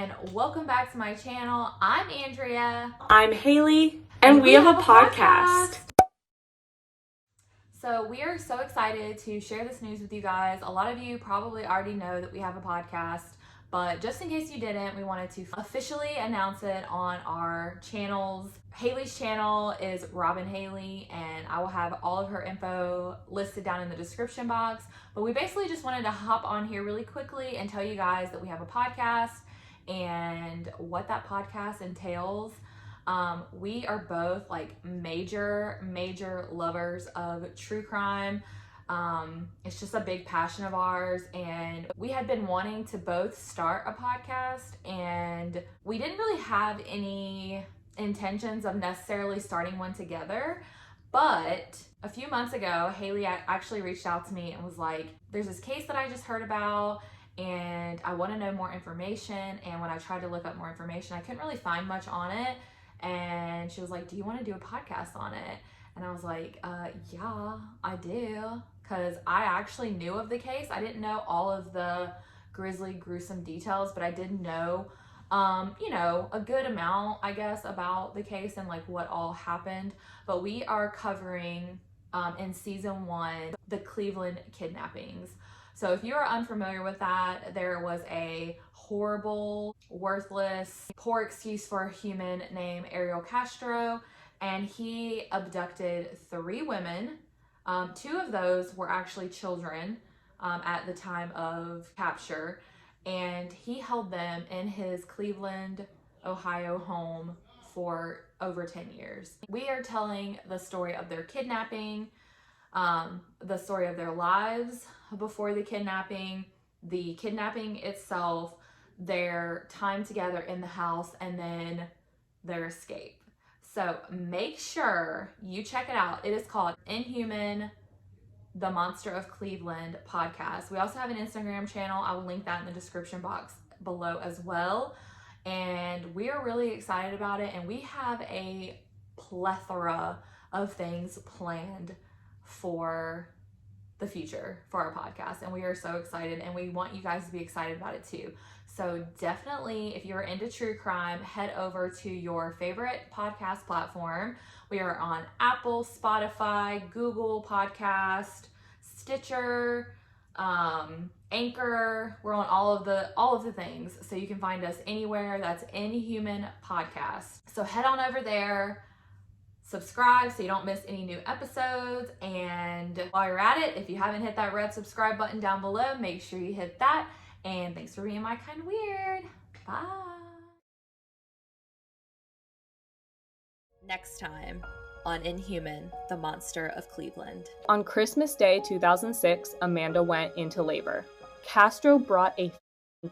and welcome back to my channel. I'm Andrea. I'm Haley, and we have a podcast. So we are so excited to share this news with you guys. A lot of you probably already know that we have a podcast, but just in case you didn't, we wanted to officially announce it on our channels. Haley's channel is Robin Haley, and I will have all of her info listed down in the description box. But we basically just wanted to hop on here really quickly and tell you guys that we have a podcast and what that podcast entails. We are both like major lovers of true crime. It's just a big passion of ours, and we had been wanting to both start a podcast, and we didn't really have any intentions of necessarily starting one together. But a few months ago, Haley actually reached out to me and was like, there's this case that I just heard about and I want to know more information. And when I tried to look up more information, I couldn't really find much on it. And she was like, do you want to do a podcast on it? And I was like, yeah, I do. Because I actually knew of the case. I didn't know all of the grisly, gruesome details, but I did know, a good amount, I guess, about the case and like what all happened. But we are covering in season 1 the Cleveland kidnappings. So if you are unfamiliar with that, there was a horrible, worthless, poor excuse for a human named Ariel Castro, and he abducted 3 women. 2 of those were actually children at the time of capture, and he held them in his Cleveland, Ohio home for over 10 years. We are telling the story of their kidnapping, the story of their lives before the kidnapping itself, their time together in the house, and then their escape. So make sure you check it out. It is called Inhuman, the Monster of Cleveland podcast. We also have an Instagram channel. I will link that in the description box below as well. And we are really excited about it. And we have a plethora of things planned for the future for our podcast. And we are so excited, and we want you guys to be excited about it too. So definitely, if you're into true crime, head over to your favorite podcast platform. We are on Apple, Spotify, Google Podcast, Stitcher, Anchor. We're on all of the things. So you can find us anywhere. That's Inhuman Podcast. So head on over there, subscribe so you don't miss any new episodes. And while you're at it, if you haven't hit that red subscribe button down below, make sure you hit that. And thanks for being my kind of weird. Bye. Next time on Inhuman, the Monster of Cleveland. On Christmas Day 2006, Amanda went into labor. Castro brought a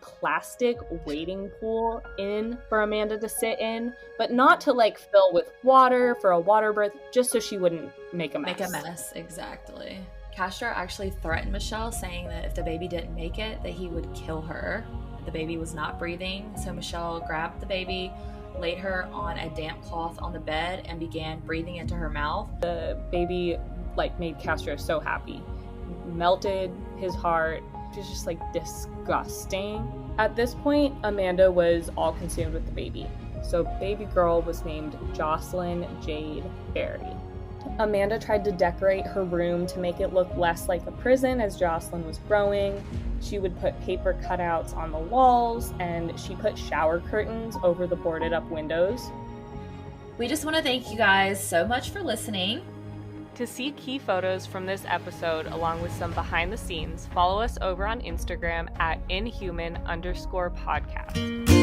plastic wading pool in for Amanda to sit in, but not to like fill with water for a water birth, just so she wouldn't make a mess. Exactly. Castro actually threatened Michelle, saying that if the baby didn't make it, that he would kill her. The baby was not breathing, so Michelle grabbed the baby, laid her on a damp cloth on the bed, and began breathing into her mouth. The baby made Castro so happy. Melted his heart. It was just disgusting. At this point, Amanda was all consumed with the baby. So baby girl was named Jocelyn Jade Berry. Amanda tried to decorate her room to make it look less like a prison as Jocelyn was growing. She would put paper cutouts on the walls, and she put shower curtains over the boarded up windows. We just want to thank you guys so much for listening. To see key photos from this episode along with some behind the scenes, follow us over on Instagram at inhuman_podcast.